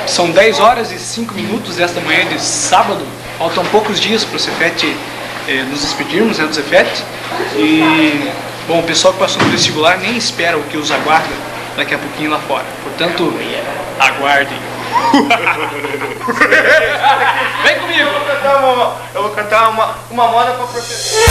São 10 horas e 5 minutos desta manhã de sábado. Faltam poucos dias para o Cefet nos despedirmos, do Cefet. E, bom, o pessoal que passou no vestibular nem espera o que os aguarda daqui a pouquinho lá fora. Portanto, aguardem. Vem comigo! Eu vou cantar uma moda para a professora.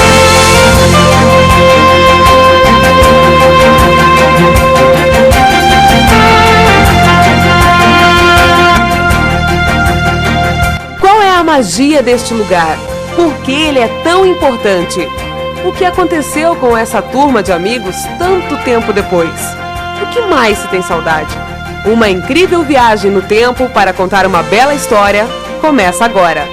Qual é a magia deste lugar? Por que ele é tão importante? O que aconteceu com essa turma de amigos tanto tempo depois? O que mais se tem saudade? Uma incrível viagem no tempo para contar uma bela história começa agora.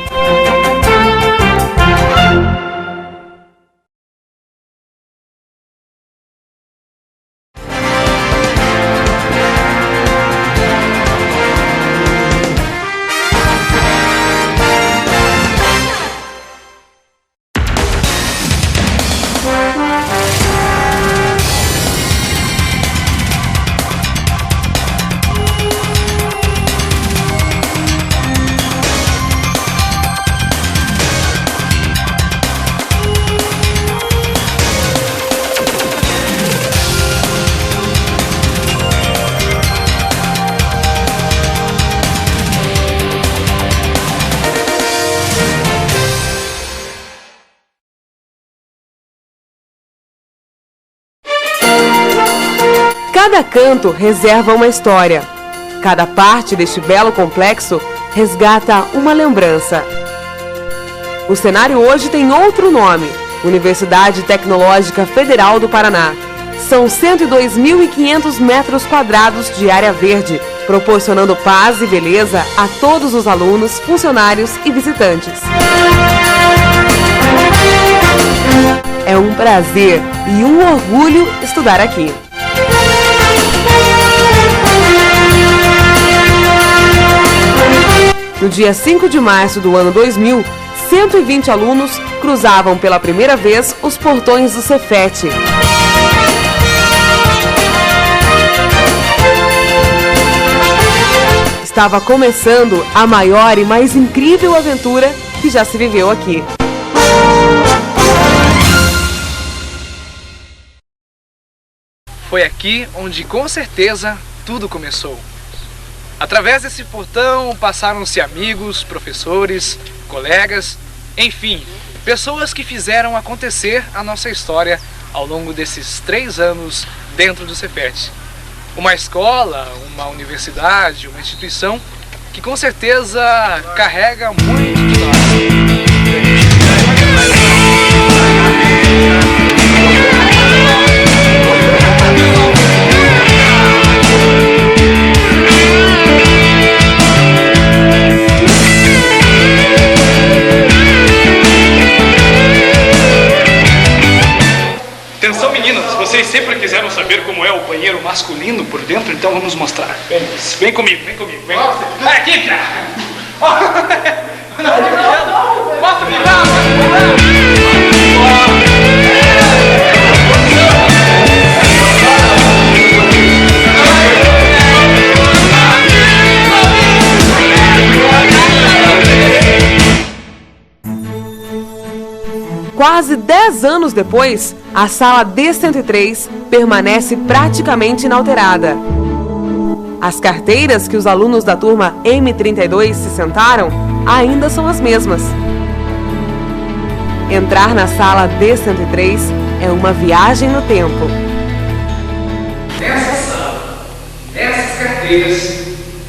Cada canto reserva uma história. Cada parte deste belo complexo resgata uma lembrança. O cenário hoje tem outro nome: Universidade Tecnológica Federal do Paraná. São 102.500 metros quadrados de área verde, proporcionando paz e beleza a todos os alunos, funcionários e visitantes. É um prazer e um orgulho estudar aqui. No dia 5 de março do ano 2000, 120 alunos cruzavam pela primeira vez os portões do Cefet. Estava começando a maior e mais incrível aventura que já se viveu aqui. Foi aqui onde, com certeza, tudo começou. Através desse portão passaram-se amigos, professores, colegas, enfim, pessoas que fizeram acontecer a nossa história ao longo desses 3 anos dentro do Cefet. Uma escola, uma universidade, uma instituição que com certeza carrega muito de nós. Atenção meninas, vocês sempre quiseram saber como é o banheiro masculino por dentro, então vamos mostrar. Vem comigo, vem comigo. Vem. Vai aqui, cara! Mostra pra cá, Quase 10 anos depois, a sala D103 permanece praticamente inalterada. As carteiras que os alunos da turma M32 se sentaram ainda são as mesmas. Entrar na sala D103 é uma viagem no tempo. Nessa sala, nessas carteiras,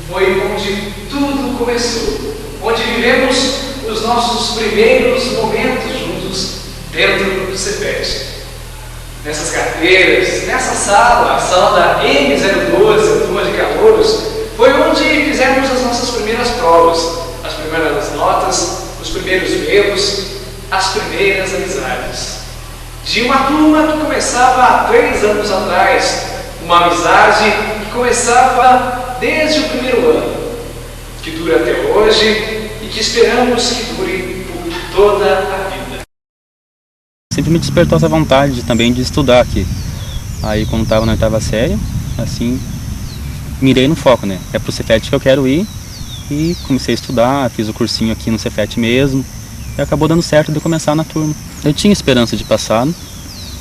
foi onde tudo começou. Onde vivemos os nossos primeiros momentos juntos dentro do Cefet. Nessas carteiras, nessa sala, a sala da M012, a turma de calouros, foi onde fizemos as nossas primeiras provas, as primeiras notas, os primeiros erros, as primeiras amizades. De uma turma que começava há 3 anos atrás, uma amizade que começava desde o primeiro ano, que dura até hoje e que esperamos que dure por toda a vida. Sempre me despertou essa vontade também de estudar aqui. Aí quando estava na 8ª série, assim, mirei no foco, né? É pro Cefet que eu quero ir E comecei a estudar, fiz o cursinho aqui no Cefet mesmo, e acabou dando certo de eu começar na turma. Eu tinha esperança de passar,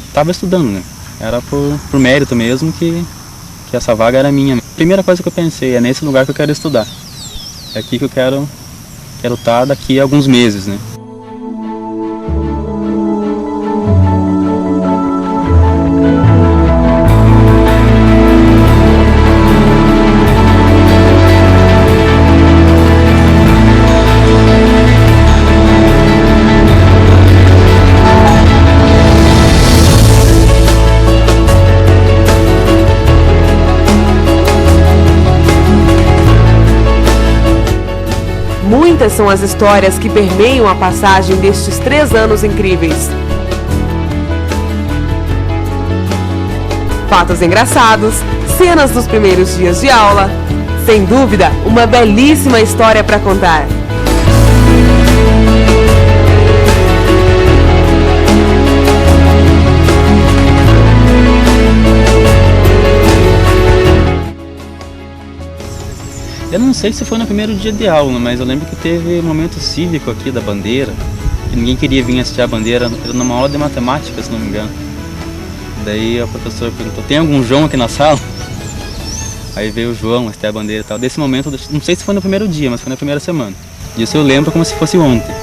estava estudando, né? Era por mérito mesmo que essa vaga era minha. A primeira coisa que eu pensei é nesse lugar que eu quero estudar. É aqui que eu quero estar daqui a alguns meses, né? Muitas são as histórias que permeiam a passagem destes 3 anos incríveis. Fatos engraçados, cenas dos primeiros dias de aula, sem dúvida, uma belíssima história para contar. Eu não sei se foi no primeiro dia de aula, mas eu lembro que teve um momento cívico aqui da bandeira, que ninguém queria vir assistir a bandeira, era numa aula de matemática, se não me engano. Daí a professora perguntou, tem algum João aqui na sala? Aí veio o João, assistir a bandeira e tal. Desse momento, não sei se foi no primeiro dia, mas foi na primeira semana. Disso eu lembro como se fosse ontem.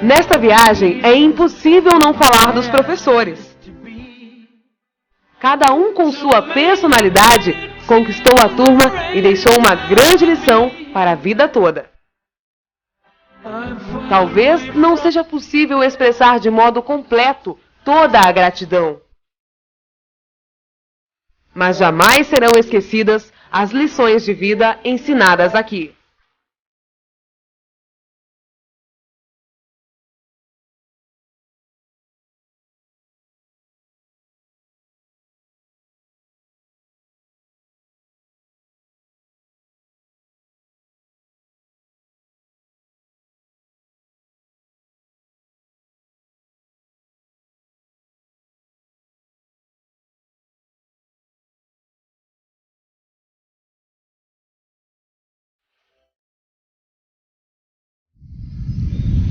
Nesta viagem, é impossível não falar dos professores. Cada um com sua personalidade conquistou a turma e deixou uma grande lição para a vida toda. Talvez não seja possível expressar de modo completo toda a gratidão. Mas jamais serão esquecidas as lições de vida ensinadas aqui.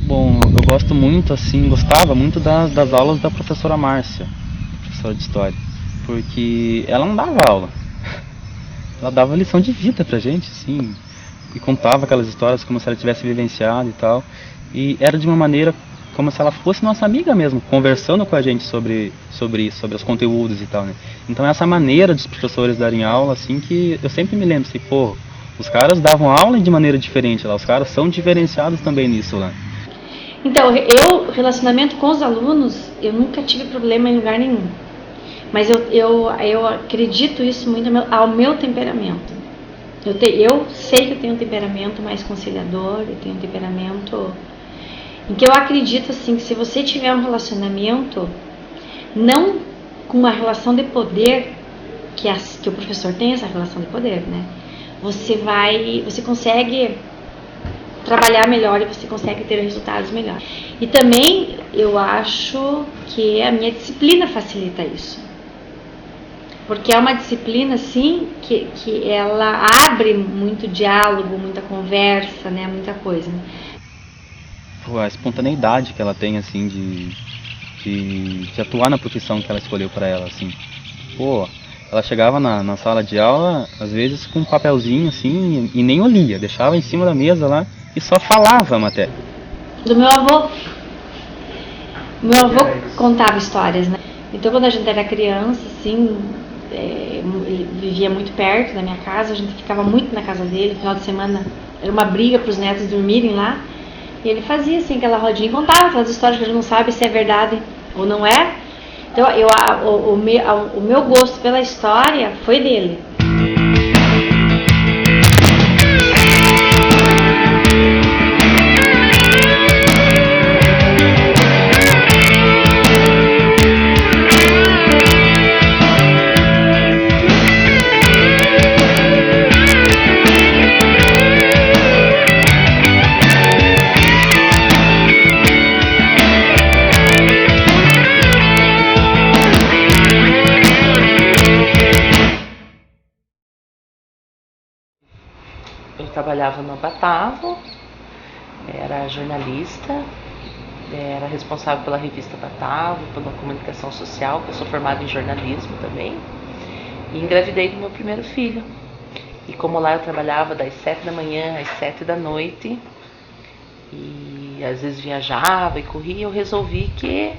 Bom, eu gosto muito, assim, gostava muito das aulas da professora Márcia, professora de História, porque ela não dava aula, ela dava lição de vida pra gente, assim, e contava aquelas histórias como se ela tivesse vivenciado e tal, e era de uma maneira como se ela fosse nossa amiga mesmo, conversando com a gente sobre isso, sobre os conteúdos e tal, né. Então essa maneira dos professores darem aula, assim, que eu sempre me lembro, assim, pô, os caras davam aula de maneira diferente lá, os caras são diferenciados também nisso lá. Então, relacionamento com os alunos, eu nunca tive problema em lugar nenhum. Mas eu acredito isso muito ao meu temperamento. Eu sei que eu tenho um temperamento mais conciliador, eu tenho um temperamento em que eu acredito assim, que se você tiver um relacionamento, não com uma relação de poder, que o professor tem essa relação de poder, né? Você consegue trabalhar melhor e você consegue ter resultados melhores. E também eu acho que a minha disciplina facilita isso. Porque é uma disciplina, assim, que ela abre muito diálogo, muita conversa, né? Muita coisa. A espontaneidade que ela tem, assim, de atuar na profissão que ela escolheu para ela, assim. Pô, ela chegava na sala de aula, às vezes com um papelzinho, assim, e nem lia, deixava em cima da mesa lá e só falava a matéria. Do meu avô contava histórias, né? Então, quando a gente era criança, assim, ele vivia muito perto da minha casa, a gente ficava muito na casa dele, no final de semana era uma briga para os netos dormirem lá, e ele fazia, assim, aquela rodinha e contava aquelas histórias que a gente não sabe se é verdade ou não é. Então, o meu gosto pela história foi dele. Eu trabalhava no Batavo, era jornalista, era responsável pela revista Batavo, pela comunicação social, que eu sou formada em jornalismo também, e engravidei do meu primeiro filho. E como lá eu trabalhava das 7 da manhã às 7 da noite, e às vezes viajava e corria, eu resolvi que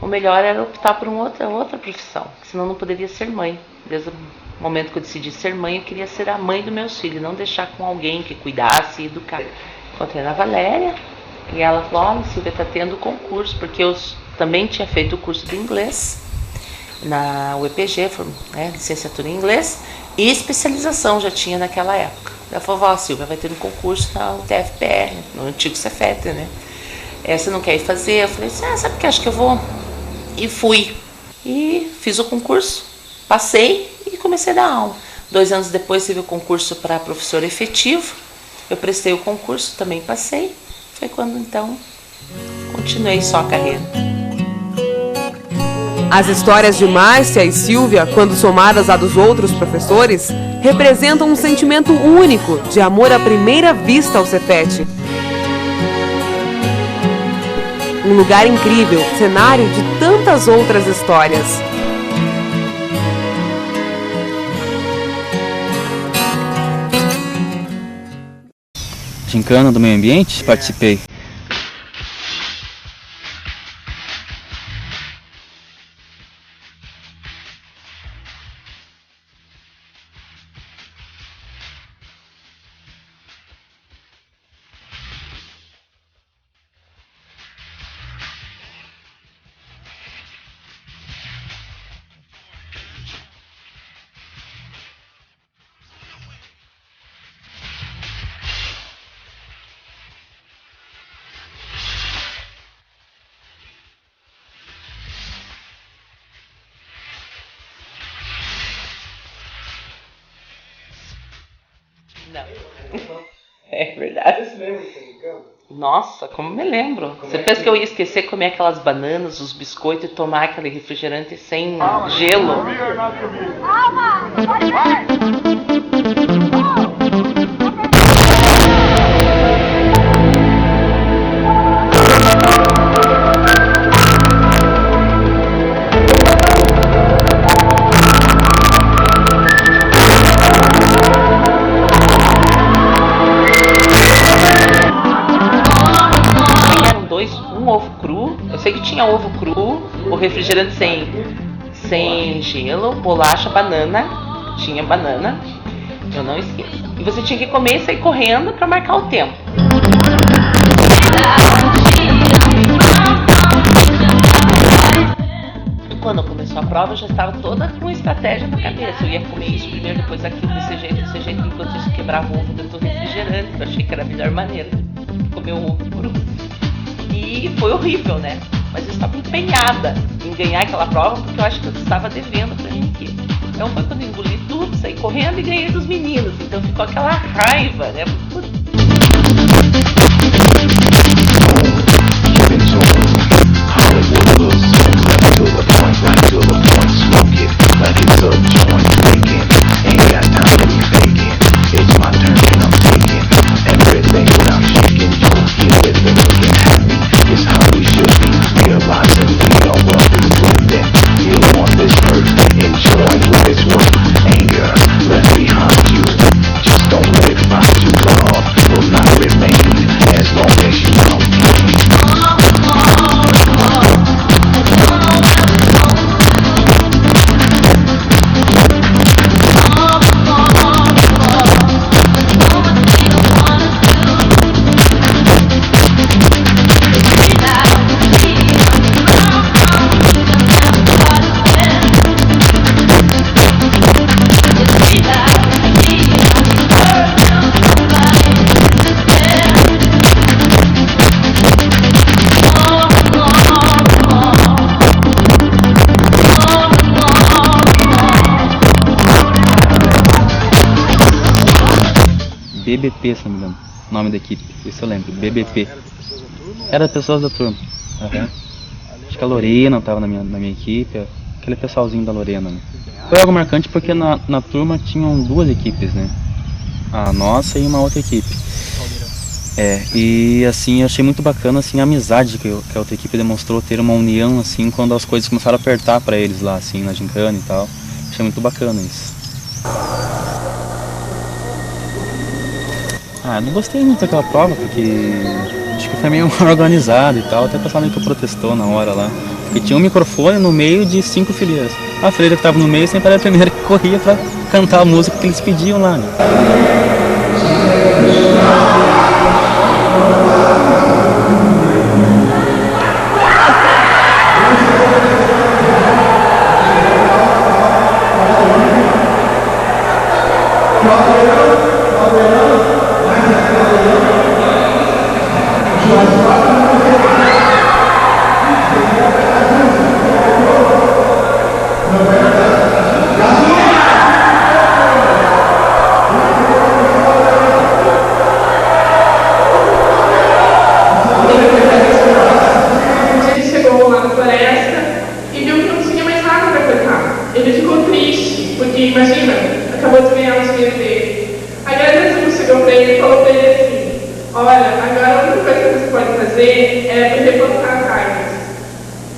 o melhor era optar por uma outra profissão, senão não poderia ser mãe. Desde o momento que eu decidi ser mãe, eu queria ser a mãe dos meus filhos, não deixar com alguém que cuidasse e educasse. Encontrei na Valéria e ela falou: olha, Silvia, está tendo concurso, porque eu também tinha feito o curso de inglês na UEPG, né, licenciatura em inglês, e especialização já tinha naquela época. Ela falou: ó, Silvia, vai ter um concurso na UTFPR, no antigo Cefet, né? Você não quer ir fazer? Eu falei assim: sabe o que, acho que eu vou. E fui. E fiz o concurso, passei e comecei a dar aula. 2 anos depois tive o concurso para professor efetivo. Eu prestei o concurso, também passei. Foi quando então continuei só a carreira. As histórias de Márcia e Silvia, quando somadas à dos outros professores, representam um sentimento único de amor à primeira vista ao Cefet. Um lugar incrível, cenário de tantas outras histórias. Gincana do Meio Ambiente, participei. Não. É verdade. Você se lembra de brincando? Nossa, como me lembro. Você pensa que eu ia esquecer de comer aquelas bananas, os biscoitos e tomar aquele refrigerante sem gelo? Sei que tinha ovo cru, o refrigerante sem gelo, bolacha, banana. Tinha banana, eu não esqueço. E você tinha que comer e sair correndo para marcar o tempo. E quando começou a prova, eu já estava toda com estratégia na cabeça. Eu ia comer isso primeiro, depois aquilo, desse jeito. Enquanto isso quebrava o ovo dentro do refrigerante. Eu achei que era a melhor maneira de comer o ovo cru. E foi horrível, né? mas eu estava empenhada em ganhar aquela prova porque eu acho que eu estava devendo para minha equipe. Então foi quando eu engoli tudo, saí correndo e ganhei dos meninos. Então ficou aquela raiva, né? BBP, se não me engano, o nome da equipe, isso eu lembro, BBP. Era pessoas da turma. Uhum. Acho que a Lorena estava na minha equipe, aquele pessoalzinho da Lorena. Né? Foi algo marcante porque na turma tinham duas equipes, né? A nossa e uma outra equipe. E assim, eu achei muito bacana assim, a amizade que a outra equipe demonstrou, ter uma união assim, quando as coisas começaram a apertar para eles lá, assim, na gincana e tal. Achei muito bacana isso. Eu não gostei muito daquela prova, porque acho que foi meio organizado e tal, até o pessoal meio que protestou na hora lá. Porque tinha um microfone no meio de 5 fileiras. A fileira que estava no meio sempre era a primeira que corria para cantar a música que eles pediam lá, né? Imagina, acabou de ganhar os dias dele. Aí a Jesus chegou para ele e falou para ele assim: olha, agora a única coisa que você pode fazer é replantar as árvores.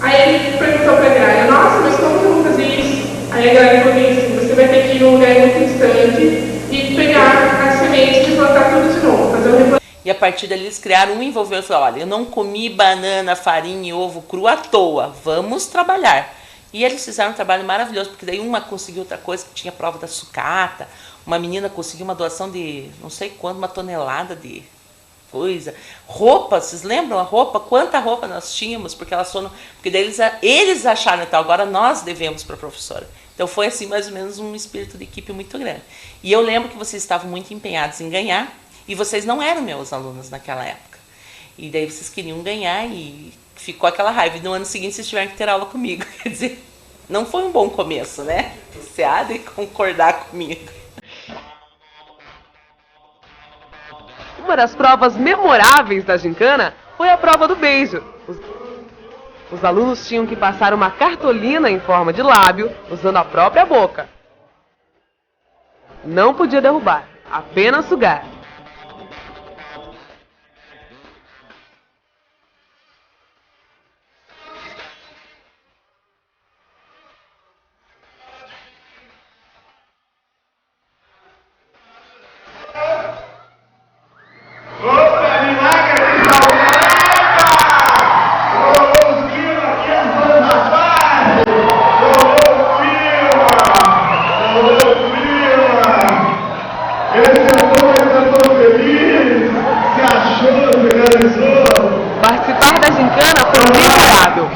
Aí ele perguntou para a Graia: nossa, mas como que eu vou fazer isso? Aí a Graia falou assim: você vai ter que ir num lugar muito distante e pegar as sementes e plantar tudo de novo, fazer um replantamento. E a partir dali eles criaram um envolvimento e falaram: olha, eu não comi banana, farinha e ovo cru à toa, vamos trabalhar. E eles fizeram um trabalho maravilhoso, porque daí uma conseguiu outra coisa, que tinha prova da sucata, uma menina conseguiu uma doação de não sei quanto, uma tonelada de coisa. Roupa, vocês lembram a roupa? Quanta roupa nós tínhamos, porque porque daí eles acharam, então agora nós devemos para a professora. Então foi assim mais ou menos um espírito de equipe muito grande. E eu lembro que vocês estavam muito empenhados em ganhar, e vocês não eram meus alunos naquela época. E daí vocês queriam ganhar e ficou aquela raiva. E no ano seguinte vocês tiveram que ter aula comigo. Quer dizer, não foi um bom começo, né? Você há de concordar comigo. Uma das provas memoráveis da gincana foi a prova do beijo. Os alunos tinham que passar uma cartolina em forma de lábio, usando a própria boca. Não podia derrubar, apenas sugar. Participar da gincana foi memorável.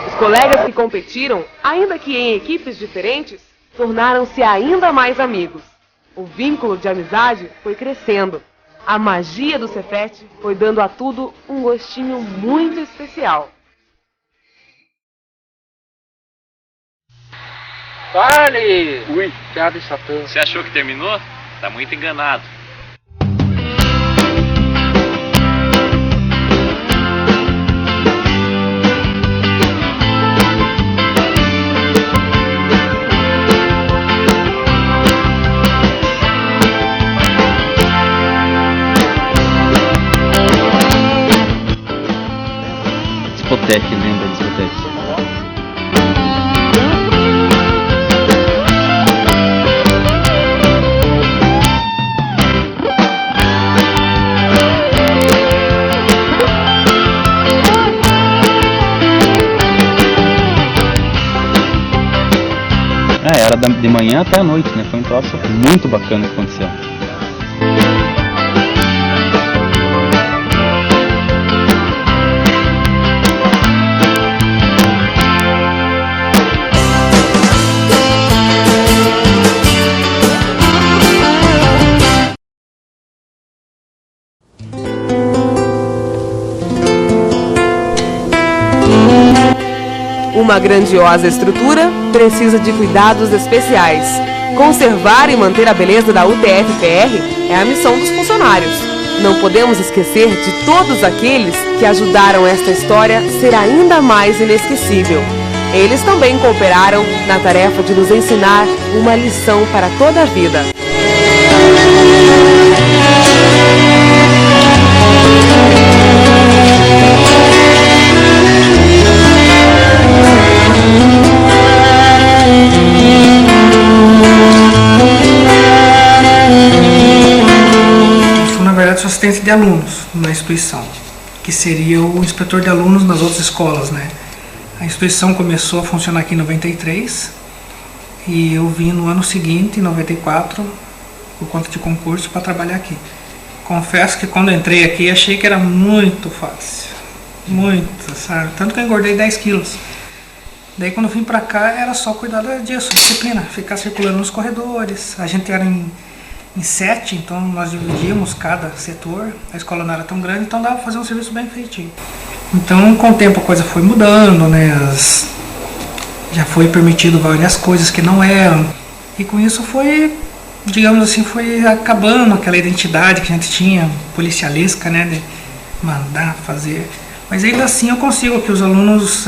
Os colegas que competiram, ainda que em equipes diferentes, tornaram-se ainda mais amigos. O vínculo de amizade foi crescendo. A magia do Cefet foi dando a tudo um gostinho muito especial. Vale! Ui. Piada de Satã. Você achou que terminou? Tá muito enganado. Discoteque, lembra da discoteque? Era de manhã até a noite, né? Foi um troço muito bacana que aconteceu. Uma grandiosa estrutura precisa de cuidados especiais. Conservar e manter a beleza da UTF-PR é a missão dos funcionários. Não podemos esquecer de todos aqueles que ajudaram esta história a ser ainda mais inesquecível. Eles também cooperaram na tarefa de nos ensinar uma lição para toda a vida. Sou assistente de alunos na instituição, que seria o inspetor de alunos nas outras escolas, né? A instituição começou a funcionar aqui em 93 e eu vim no ano seguinte, em 94, por conta de concurso, para trabalhar aqui. Confesso que quando eu entrei aqui achei que era muito fácil, muito, sabe? Tanto que eu engordei 10 quilos. Daí quando eu vim para cá era só cuidar disso, disciplina, ficar circulando nos corredores. A gente era em 7, então nós dividíamos cada setor, a escola não era tão grande, então dava para fazer um serviço bem feitinho. Então com o tempo a coisa foi mudando, né? Já foi permitido várias coisas que não eram, e com isso foi, digamos assim, foi acabando aquela identidade que a gente tinha, policialesca, né? De mandar, fazer, mas ainda assim eu consigo que os alunos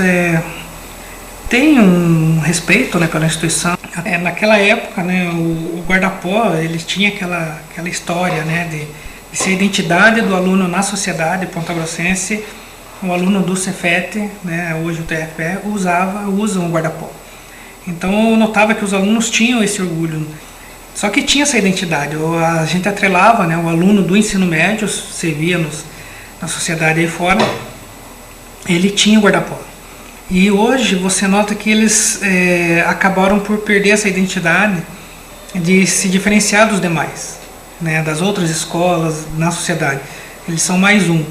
tenham um respeito, né, pela instituição. Naquela época, né, o guarda-pó, ele tinha aquela história, né, de ser a identidade do aluno na sociedade pontagrossense. O aluno do Cefet, né, hoje o TFPE, usa um guarda-pó. Então eu notava que os alunos tinham esse orgulho. Só que tinha essa identidade. A gente atrelava, né, o aluno do ensino médio, você via na sociedade aí fora, ele tinha o guarda-pó. E hoje você nota que eles acabaram por perder essa identidade de se diferenciar dos demais, né, das outras escolas na sociedade. Eles são mais um.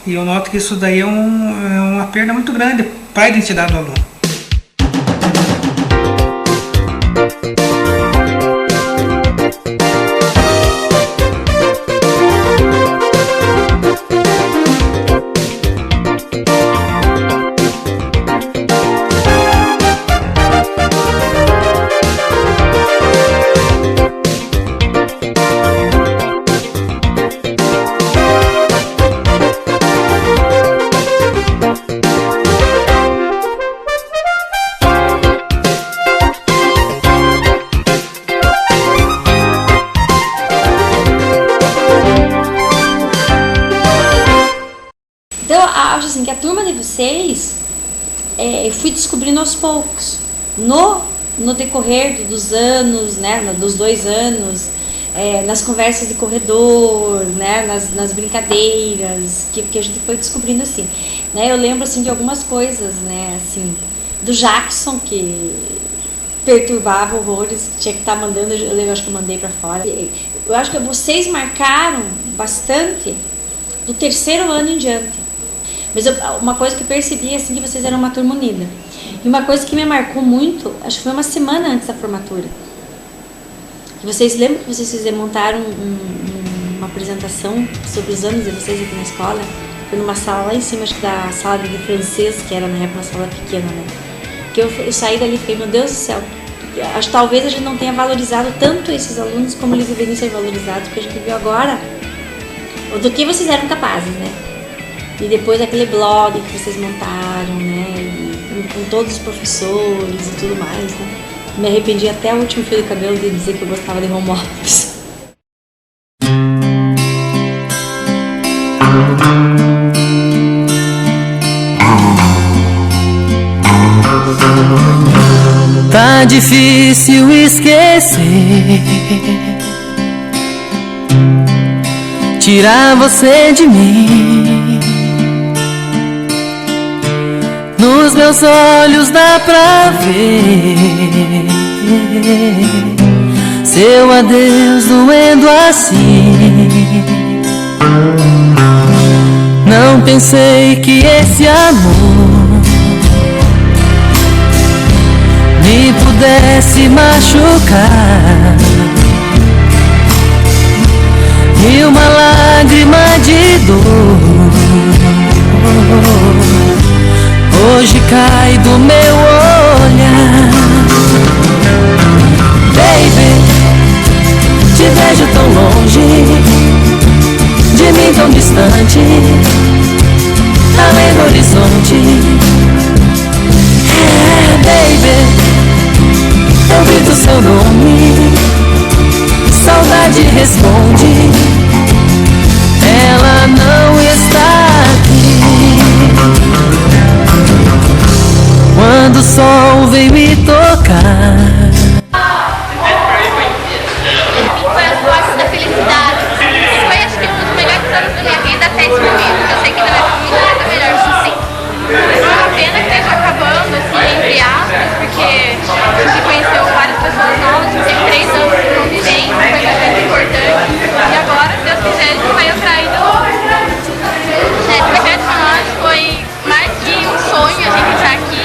E eu noto que isso daí é uma perda muito grande para a identidade do aluno. Acho assim que a turma de vocês eu fui descobrindo aos poucos no decorrer dos anos, né, dos 2 anos, nas conversas de corredor, né, nas brincadeiras que a gente foi descobrindo assim, né. Eu lembro assim de algumas coisas, né, assim, do Jackson, que perturbava horrores, tinha que estar mandando, eu acho que eu mandei para fora. Eu acho que vocês marcaram bastante do 3º ano em diante. Mas uma coisa que eu percebi assim, que vocês eram uma turma unida. E uma coisa que me marcou muito, acho que foi uma semana antes da formatura. Vocês lembram que vocês montaram uma apresentação sobre os anos de vocês aqui na escola? Foi numa sala lá em cima, acho que da sala de francês, que era na época uma sala pequena, né? Que eu saí dali e fiquei, meu Deus do céu, acho que talvez a gente não tenha valorizado tanto esses alunos como eles deveriam ser valorizados, porque a gente viu agora do que vocês eram capazes, né? E depois aquele blog que vocês montaram, né? E com todos os professores e tudo mais, né? Me arrependi até o último fio de cabelo de dizer que eu gostava de home office. Tá difícil esquecer, tirar você de mim. Nos meus olhos dá pra ver seu adeus doendo assim. Não pensei que esse amor me pudesse machucar. E uma lágrima de dor hoje cai do meu olhar. Baby, te vejo tão longe, de mim tão distante, além do horizonte. Baby, eu grito seu nome, saudade responde, ela não está aqui. Quando o sol vem me tocar, foi as vozes da felicidade. Foi, acho que, um dos melhores anos da minha vida até esse momento. Eu sei que não é nada melhor que sim. É uma pena que esteja acabando, assim, entre aspas, porque a gente conheceu várias pessoas novas, a gente teve 3 anos de convivência, foi bastante importante. E agora, se Deus quiser, a gente vai entrar ainda no o projeto para nós foi mais que um sonho a gente estar aqui.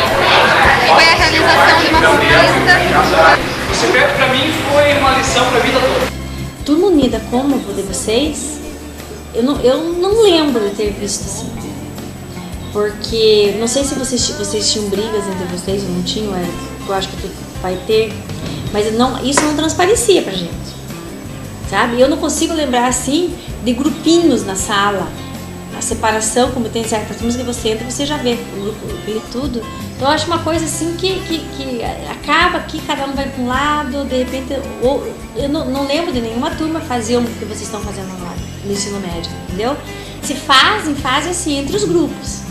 Foi a realização de uma conquista. O CPF para mim foi uma lição para a vida toda. Turma Unida como o de vocês, eu não lembro de ter visto assim. Porque, não sei se vocês tinham brigas entre vocês ou não tinham, eu acho que tu vai ter, mas isso não transparecia pra gente, sabe? Eu não consigo lembrar assim de grupinhos na sala, a separação, como tem certas turmas que você entra, você já vê o grupo e tudo. Então eu acho uma coisa assim que acaba que cada um vai para um lado, de repente, eu não lembro de nenhuma turma fazer o que vocês estão fazendo agora no ensino médio, entendeu? Se fazem assim entre os grupos.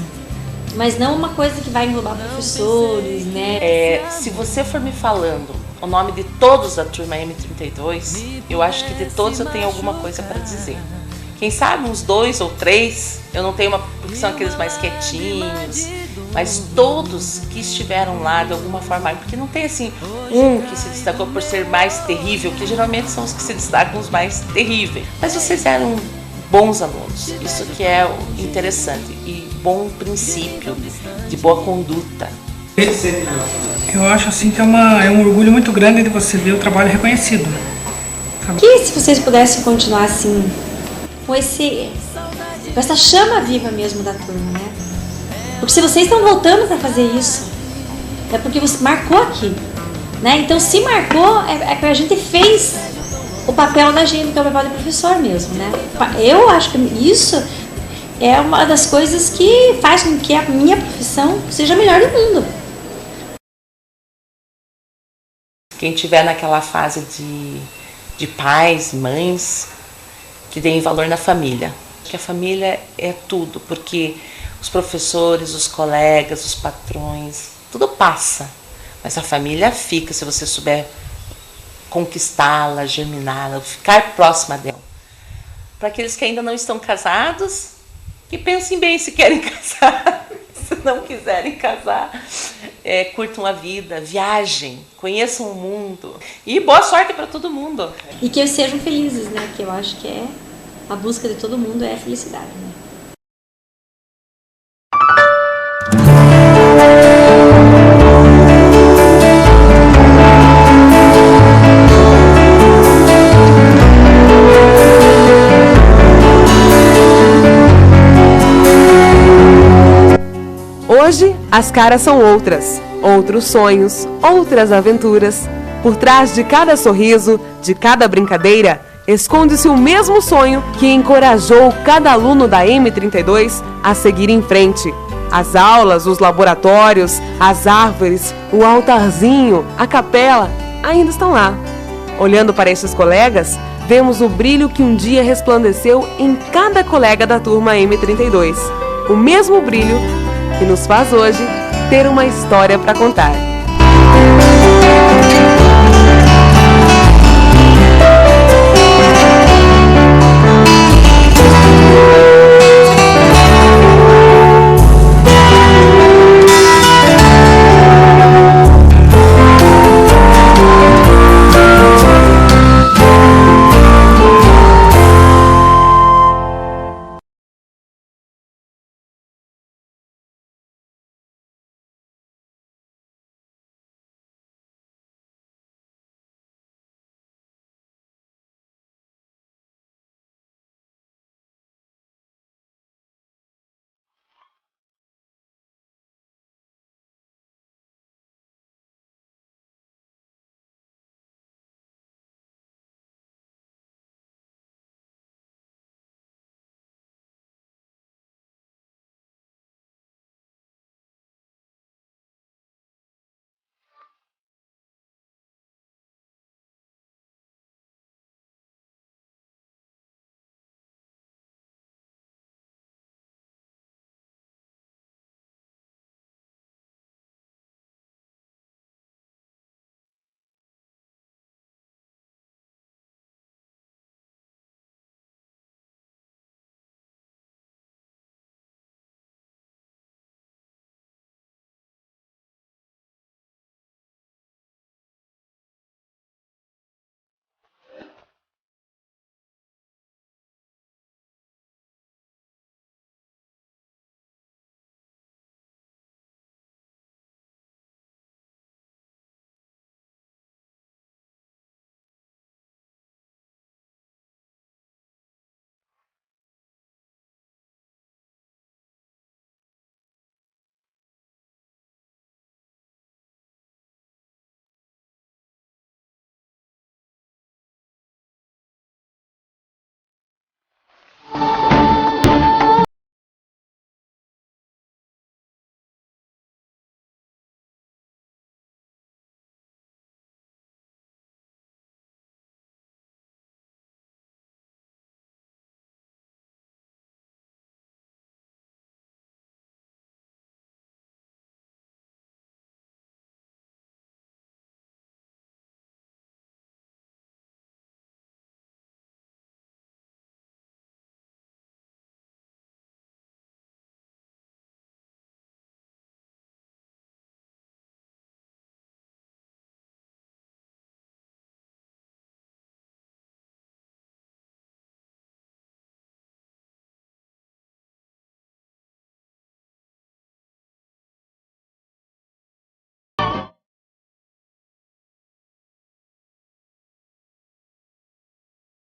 Mas não uma coisa que vai englobar professores, né? Se você for me falando o nome de todos da turma M32, eu acho que de todos eu tenho alguma coisa para dizer. Quem sabe uns 2 ou 3, eu não tenho porque são aqueles mais quietinhos, mas todos que estiveram lá de alguma forma, porque não tem assim um que se destacou por ser mais terrível, que geralmente são os que se destacam os mais terríveis. Mas vocês eram bons alunos, isso que é interessante, e bom princípio de boa conduta. Eu acho assim que é um orgulho muito grande de você ver o trabalho reconhecido. Que se vocês pudessem continuar assim, com essa chama viva mesmo da turma, né? Porque se vocês estão voltando para fazer isso, é porque você marcou aqui, né? Então se marcou, é que a gente fez o papel da gente, que é o papel do professor mesmo, né? Eu acho que isso é uma das coisas que faz com que a minha profissão seja a melhor do mundo. Quem estiver naquela fase de pais, mães, que deem valor na família. Que a família é tudo, porque os professores, os colegas, os patrões, tudo passa. Mas a família fica, se você souber conquistá-la, germiná-la, ficar próxima dela. Para aqueles que ainda não estão casados, que pensem bem se querem casar. Se não quiserem casar, curtam a vida, viajem, conheçam o mundo. E boa sorte para todo mundo. E que sejam felizes, né? Que eu acho que a busca de todo mundo é a felicidade, né? Hoje, as caras são outras, outros sonhos, outras aventuras. Por trás de cada sorriso, de cada brincadeira, esconde-se o mesmo sonho que encorajou cada aluno da M32 a seguir em frente. As aulas, os laboratórios, as árvores, o altarzinho, a capela ainda estão lá. Olhando para esses colegas, vemos o brilho que um dia resplandeceu em cada colega da turma M32. O mesmo brilho que nos faz hoje ter uma história para contar.